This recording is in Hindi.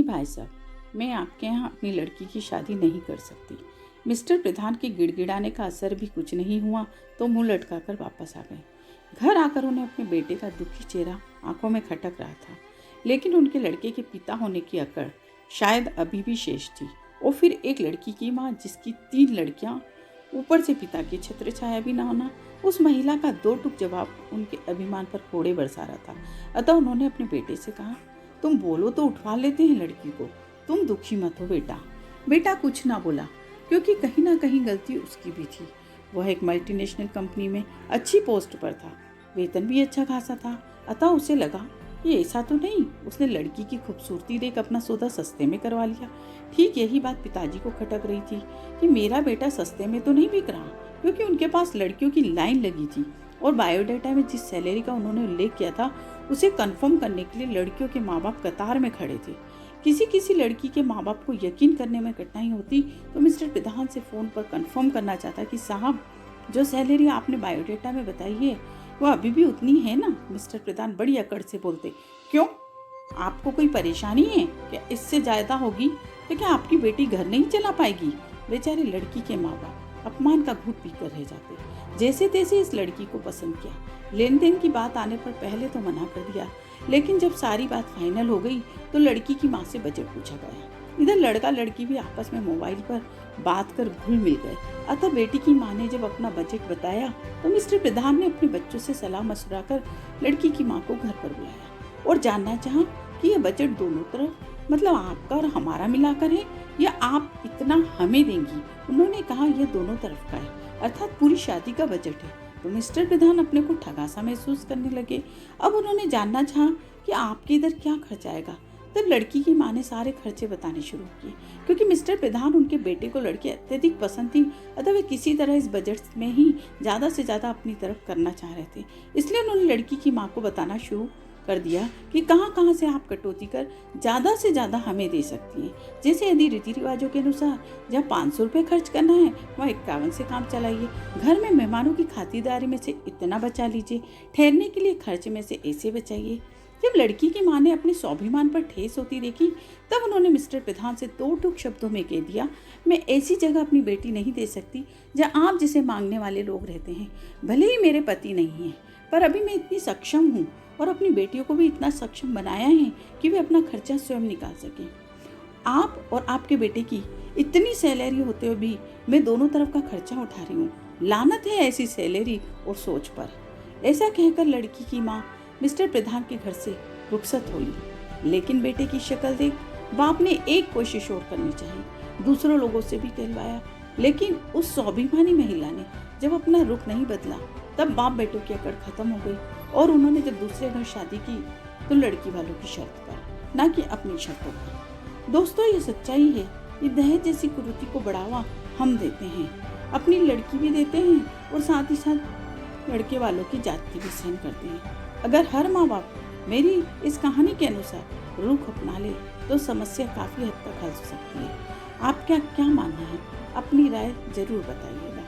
भाई साहब, मैं आपके यहाँ अपनी लड़की की शादी नहीं कर सकती। मिस्टर प्रधान के गिड़गिड़ाने का असर भी कुछ नहीं हुआ तो मुंह लटकाकर वापस आ गए। घर आकर उन्हें अपने बेटे का दुखी चेहरा आंखों में खटक रहा था, लेकिन उनके लड़के के पिता होने की अकड़ शायद अभी भी शेष थी। और फिर एक लड़की की माँ जिसकी 3 लड़कियाँ, ऊपर से पिता की छत्र छाया भी न होना, उस महिला का 2 टूक जवाब उनके अभिमान पर कोड़े बरसा रहा था। अतः उन्होंने अपने बेटे से कहा, तुम बोलो तो उठवा लेते हैं लड़की को, तुम दुखी मत हो बेटा। बेटा कुछ ना बोला, क्योंकि कहीं ना कहीं गलती उसकी भी थी। वह एक मल्टीनेशनल कंपनी में अच्छी पोस्ट पर था, वेतन भी अच्छा खासा था। अतः उसे लगा कि ऐसा तो नहीं, उसने लड़की की खूबसूरती देख अपना सौदा सस्ते में करवा लिया। ठीक यही बात पिताजी को खटक रही थी कि मेरा बेटा सस्ते में तो नहीं बिक रहा, क्योंकि उनके पास लड़कियों की लाइन लगी थी और बायोडाटा में जिस सैलरी का उन्होंने उल्लेख किया था उसे कंफर्म करने के लिए लड़कियों के माँ बाप कतार में खड़े थे। किसी लड़की के माँ बाप को यकीन करने में कठिनाई होती तो मिस्टर प्रधान से फ़ोन पर कंफर्म करना चाहता कि साहब, जो सैलरी आपने बायोडाटा में बताई है वह अभी भी उतनी है ना। मिस्टर प्रधान बड़ी अकड़ से बोलते, क्यों, आपको कोई परेशानी है क्या? इससे ज़्यादा होगी तो क्या आपकी बेटी घर नहीं चला पाएगी? बेचारे लड़की के माँ बाप अपमान का घूंट पीकर रह जाते। जैसे तैसे इस लड़की को पसंद किया। लेन देन की बात आने पर पहले तो मना कर दिया, लेकिन जब सारी बात फाइनल हो गई तो लड़की की माँ से बजट पूछा गया। इधर लड़का लड़की भी आपस में मोबाइल पर बात कर घुल मिल गए। अतः बेटी की माँ ने जब अपना बजट बताया तो मिस्टर प्रधान ने अपने बच्चों से सलाह मशवरा कर लड़की की माँ को घर पर बुलाया और जानना चाहा कि यह बजट दोनों तरफ, मतलब आपका और हमारा मिलाकर है या आप इतना हमें देंगी। उन्होंने कहा यह दोनों तरफ का है, अर्थात पूरी शादी का बजट है। तो मिस्टर प्रधान अपने को ठगा सा महसूस करने लगे। अब उन्होंने जानना चाहा कि आपके इधर क्या खर्च आएगा। तब लड़की की माँ ने सारे खर्चे बताने शुरू किए। क्योंकि मिस्टर प्रधान उनके बेटे को लड़की अत्यधिक पसंद थी, अतः वे किसी तरह इस बजट में ही ज़्यादा से ज़्यादा अपनी तरफ करना चाह रहे थे। इसलिए उन्होंने लड़की की माँ को बताना शुरू कर दिया कि कहाँ कहाँ से आप कटौती कर ज़्यादा से ज़्यादा हमें दे सकती हैं। जैसे यदि रीति रिवाजों के अनुसार जहाँ 500 रुपये खर्च करना है वहाँ 51 से काम चलाइए। घर में मेहमानों की खातिरदारी में से इतना बचा लीजिए, ठहरने के लिए खर्च में से ऐसे बचाइए। जब लड़की की माँ ने अपने स्वाभिमान पर ठेस होती देखी तब उन्होंने मिस्टर प्रधान से 2 टूक शब्दों में कह दिया, मैं ऐसी जगह अपनी बेटी नहीं दे सकती जहाँ आप जिसे मांगने वाले लोग रहते हैं। भले ही मेरे पति नहीं हैं, पर अभी मैं इतनी सक्षम हूँ और अपनी बेटियों को भी इतना सक्षम बनाया है कि वे अपना खर्चा स्वयं निकाल सकें। आप और आपके बेटे की इतनी सैलरी होते हुए भी मैं दोनों तरफ का खर्चा उठा रही हूँ। लानत है ऐसी सैलरी और सोच पर। ऐसा कहकर लड़की की माँ मिस्टर प्रधान के घर से रुखसत हुई। लेकिन बेटे की शक्ल देख बाप ने एक कोशिश और करनी चाहिए। दूसरों लोगों से भी कहलवाया, लेकिन उस स्वाभिमानी महिला ने जब अपना रुख नहीं बदला तब बाप बेटों की अकड़ खत्म हो गई और उन्होंने जब दूसरे घर शादी की तो लड़की वालों की शर्त पर, ना कि अपनी शर्तों पर। दोस्तों, ये सच्चाई है। ये दहेज जैसी कुरीति को बढ़ावा हम देते हैं, अपनी लड़की भी देते हैं और साथ ही साथ लड़के वालों की जाति भी सहन करते हैं। अगर हर माँ बाप मेरी इस कहानी के अनुसार रुख अपना ले तो समस्या काफ़ी हद तक हल हो सकती है। आपका क्या मानना है? अपनी राय जरूर बताइएगा।